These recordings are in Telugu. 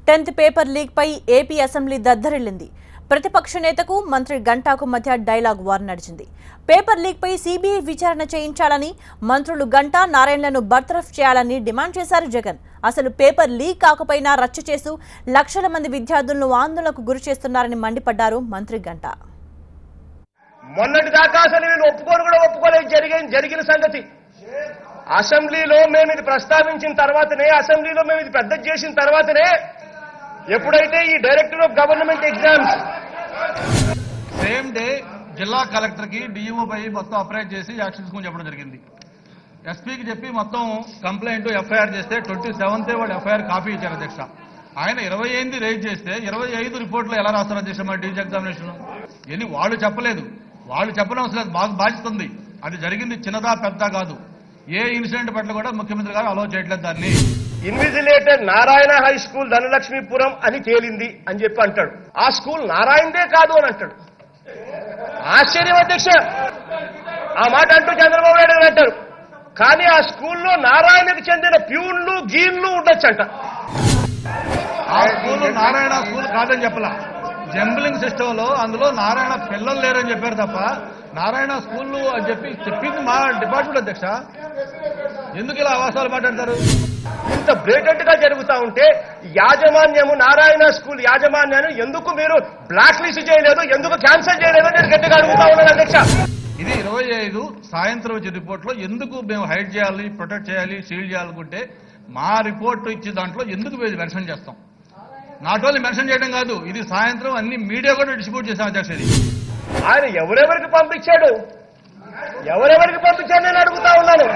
10th పేపర్ లీక్ పై ఏపీ అసెంబ్లీ దద్దరిల్లింది. ప్రతిపక్ష నేతకు మంత్రి గంటాకు మధ్య డైలాగ్ వార్ నడిచింది. పేపర్ లీక్ పై సిబిఐ విచారణ చేయించాలని, మంత్రులు గంటా నారాయణలను బర్తరఫ్ చేయాలని డిమాండ్ చేశారు జగన్. అసలు పేపర్ లీక్ కాకపోయినా రచ్చ చేస్తూ లక్షల మంది విద్యార్థులను ఆందోళనకు గురి చేస్తున్నారని మండిపడ్డారు మంత్రి గంటా. మొన్నటి దాకా అసలు వీళ్ళు ఒప్పుకోలేదు జరిగిన సంగతి. అసెంబ్లీలో మేము ఇది ప్రస్తావించిన తర్వాతనే, అసెంబ్లీలో మేము ఇది పెద్ద చేసిన తర్వాతనే, ఎప్పుడైతే ఈ director of government exams same day జిల్లా కలెక్టర్ కి డిఈఓ పై మొత్తం అప్రైజ్ చేసి యాక్షన్ తీసుకుని చెప్పడం జరిగింది. ఎస్పీకి చెప్పి మొత్తం కంప్లైంట్ ఎఫ్ఐఆర్ చేస్తే 27th వాళ్ళు ఎఫ్ఐఆర్ కాపీ ఇచ్చారు అధ్యక్ష. ఆయన 28 రేజ్ చేస్తే 25 రిపోర్టులు ఎలా రాస్తారు అధ్యక్ష? మరి డీజీ ఎగ్జామినేషన్ ఎన్ని వాళ్ళు చెప్పలేదు, వాళ్ళు చెప్పడం అవసరం లేదు, బాగా బాధ్యత. అది జరిగింది చిన్నదా పెద్ద కాదు. ఏ ఇన్సిడెంట్ పట్ల కూడా ముఖ్యమంత్రి గారు అలో చేయట్లేదు. దాన్ని invigilator Narayana high school Dhanalakshmipuram అని తేలింది అని చెప్పి అంటాడు. ఆ స్కూల్ నారాయణదే కాదు అని అంటాడు. ఆశ్చర్యం అధ్యక్ష, ఆ మాట అంటూ చంద్రబాబు నాయుడు గారు అంటారు. కానీ ఆ స్కూల్లో నారాయణకు చెందిన ప్యూన్లు గీన్లు ఉండొచ్చంట. ఆ స్కూల్ నారాయణ స్కూల్ కాదని చెప్పలా. జంబ్లింగ్ సిస్టమ్ లో అందులో నారాయణ పిల్లలు లేరని చెప్పారు తప్ప నారాయణ స్కూళ్ళు అని చెప్పింది మా డిపార్ట్మెంట్ అధ్యక్ష. ఎందుకు ఇలా అవాసాలు మాట్లాడతారు? ఇంత బ్లేటెంట్ గా జరుగుతా ఉంటే యాజమాన్యము, నారాయణ స్కూల్ యాజమాన్యాన్ని ఎందుకు మీరు బ్లాక్ లిస్ట్ చేయలేదు, ఎందుకు క్యాన్సిల్ చేయలేదు నేను గట్టిగా అడుగుతా ఉన్నాను అధ్యక్ష. ఇది 25 సాయంత్రం వచ్చే రిపోర్ట్ లో ఎందుకు మేము హైడ్ చేయాలి, ప్రొటెక్ట్ చేయాలి, షీల్డ్ చేయాలనుకుంటే మా రిపోర్ట్ ఇచ్చే దాంట్లో ఎందుకు మెన్షన్ చేస్తాం? నాట్ ఓన్లీ మెన్షన్ చేయడం కాదు, ఇది సాయంత్రం అన్ని మీడియా కూడా డిస్ట్రిబ్యూట్ చేశాం అధ్యక్ష. ఇది ఆయన ఎవరెవరికి పంపించాడు నేను అడుగుతా ఉన్నాను.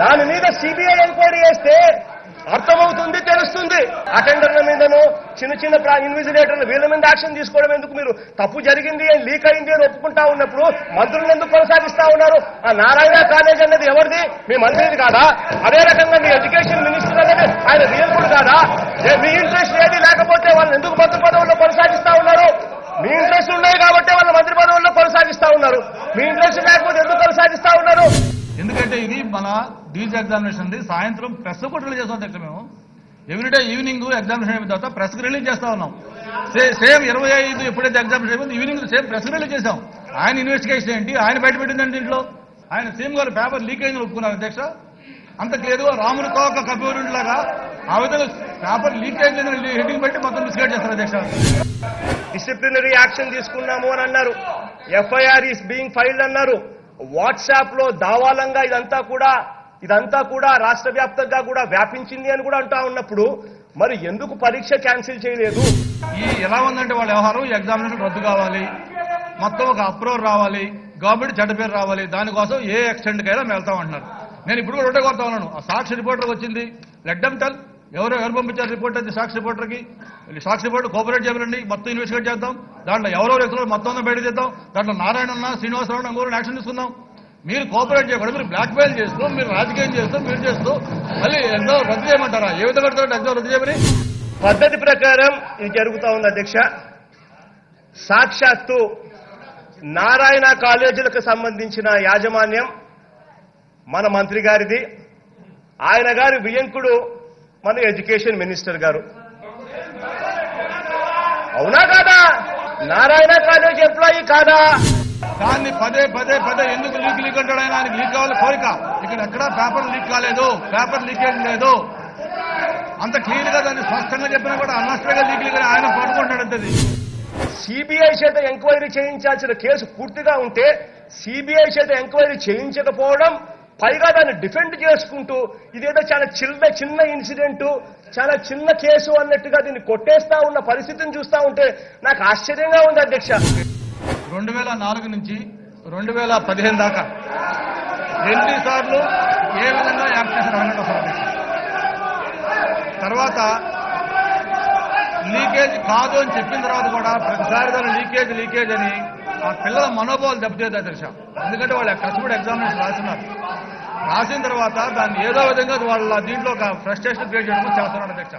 దాని మీద సిబిఐ ఎంక్వైరీ చేస్తే అర్థమవుతుంది, తెలుస్తుంది. అటెండర్ల మీదను చిన్న ఇన్విజిలేటర్లు వీళ్ళ మీద యాక్షన్ తీసుకోవడం ఎందుకు? మీరు తప్పు జరిగింది, లీక్ అయింది అని ఒప్పుకుంటా ఉన్నప్పుడు మంత్రులను ఎందుకు కొనసాగిస్తా ఉన్నారు? ఆ నారాయణ కాలేజ్ అనేది ఎవరిది? మీ మంత్రిది కాదా? అదే రకంగా మీ ఎడ్యుకేషన్ మినిస్టర్ అనేది ఆయన రియల్కుడు కాదా? మీ ఇంట్రెస్ట్ ఏది లేకపోతే వాళ్ళని ఎందుకు మంత్రి పదవుల్లో కొనసాగిస్తా ఉన్నారు? మీ ఇంట్రెస్ట్ ఉన్నాయి కాబట్టి వాళ్ళ మంత్రి పదవుల్లో కొనసాగిస్తా ఉన్నారు. మీ ఇంట్రెస్ట్ లేకపోతే ఎందుకు కొనసాగిస్తా ఉన్నారు? ఎందుకంటే ఇది మన డీజీ ఎగ్జామినేషన్ సాయంత్రం ప్రెస్ కూడా రిలీజ్ చేస్తాం అధ్యక్ష. మేము ఎవ్రీడే ఈవినింగ్ ఎగ్జామినేషన్ అయిన తర్వాత ప్రెస్ రిలీజ్ చేస్తా ఉన్నాం. సేమ్ 25 ఎప్పుడైతే ఎగ్జామినేషన్ అయిపోయింది ఈవినింగ్ సేమ్ ప్రెస్ రిలీజ్ చేశాం. ఆయన ఇన్వెస్టిగేషన్ ఏంటి, ఆయన బయటపెట్టిందండి దీంట్లో. ఆయన సీఎం గారు పేపర్ లీక్ అయిందని ఒప్పుకున్నారు అధ్యక్ష. అంత క్లియర్గా రాముని కోక కపివరుడి లాగా ఆ విధంగా పేపర్ లీక్ అయిందని హెడ్డింగ్ పెట్టి మొత్తం మిస్గైడ్ చేస్తారు అధ్యక్ష. డిసిప్లినరీ యాక్షన్ తీసుకున్నాము అని అన్నారు. ఎఫ్ఐఆర్ ఈస్ బీయింగ్ ఫైల్డ్ అన్నారు. వాట్సాప్ లో దావాలంగా ఇదంతా కూడా రాష్ట్ర వ్యాప్తంగా కూడా వ్యాపించింది అని కూడా అంటా ఉన్నప్పుడు మరి ఎందుకు పరీక్ష క్యాన్సిల్ చేయలేదు? ఎలా ఉందంటే వాళ్ళ వ్యవహారం, ఎగ్జామినేషన్ రద్దు కావాలి, మొత్తం ఒక అప్రూవల్ రావాలి, గవర్నమెంట్ చెడ్డ పేరు రావాలి, దానికోసం ఏ ఎక్స్టెంట్ కైనా వెళ్తామంటున్నారు. నేను ఇప్పుడు కూడా ఒకటే కోరుతా ఉన్నాను. ఆ సాక్షి రిపోర్టర్ వచ్చింది, లెట్ దెమ్ టెల్. ఎవరు పంపించారు రిపోర్ట్? అది సాక్షి రిపోర్టర్కి. సాక్షి రిపోర్టర్ కోఆపరేట్ చేయాలండి, మొత్తం ఇన్వెస్టిగేట్ చేద్దాం. దాంట్లో ఎవరెవరు వ్యక్తులు మొత్తం బయట చేద్దాం. దాంట్లో నారాయణ ఉన్నా, శ్రీనివాసరావు ఇంకోరు యాక్షన్ తీసుకుందాం. మీరు కోఆపరేట్ చేయకూడదు, మీరు బ్లాక్ మెయిల్ చేస్తూ, మీరు రాజకీయం చేస్తూ, మీరు చేస్తూ మళ్ళీ ఎగ్జామ్ రద్దు చేయమంటారా? ఏ విధంగా ఎగ్జామ్ రద్దు చేయమని పద్ధతి ప్రకారం ఇది జరుగుతా ఉంది అధ్యక్ష. సాక్షాత్తు నారాయణ కాలేజీలకు సంబంధించిన యాజమాన్యం మన మంత్రి గారిది. ఆయన గారి వియంకుడు మన ఎడ్యుకేషన్ మినిస్టర్ గారు. అవునా కాదా? నారాయణ కాలేజ్ ఎంప్లాయీ కాదా? దాన్ని పదే ఎందుకు లీక్ అంటాడు ఆయన? ఆయనకి లీక్ కావాలి కోరిక. ఇక్కడ ఎక్కడా పేపర్ లీక్ కాలేదు, పేపర్ లీకేజ్ లేదు. అంత క్లియర్ గా దాన్ని స్పష్టంగా చెప్పినా కూడా అనవసరంగా లీక్ అని ఆయన పడుకుంటాడంటది. సిబిఐ చేత ఎంక్వైరీ చేయించాల్సిన కేసు పూర్తిగా ఉంటే సిబిఐ చేత ఎంక్వైరీ చేయించకపోవడం, పైగా దాన్ని డిఫెండ్ చేసుకుంటూ ఇదేదో చాలా చిన్న ఇన్సిడెంట్, చాలా చిన్న కేసు అన్నట్టుగా దీన్ని కొట్టేస్తా ఉన్న పరిస్థితిని చూస్తా ఉంటే నాకు ఆశ్చర్యంగా ఉంది అధ్యక్ష. 2004 నుంచి 2015 దాకా 2 సార్లు ఏ విధంగా యాక్ట్ చేశారు అన్నట్టు వస్తారు. తర్వాత లీకేజ్ కాదు అని చెప్పిన తర్వాత కూడా ప్రతిసారి దాని లీకేజ్ అని ఆ పిల్లల మనోభావాలు దెబ్బతీయదు అధ్యక్ష. ఎందుకంటే వాళ్ళు కష్టపడి ఎగ్జామినేషన్ రాసిన తర్వాత దాన్ని ఏదో విధంగా వాళ్ళ దీంట్లో ఒక ఫ్రస్ట్రేషన్ క్రియేట్ చేయడం చేస్తున్నారు అధ్యక్ష.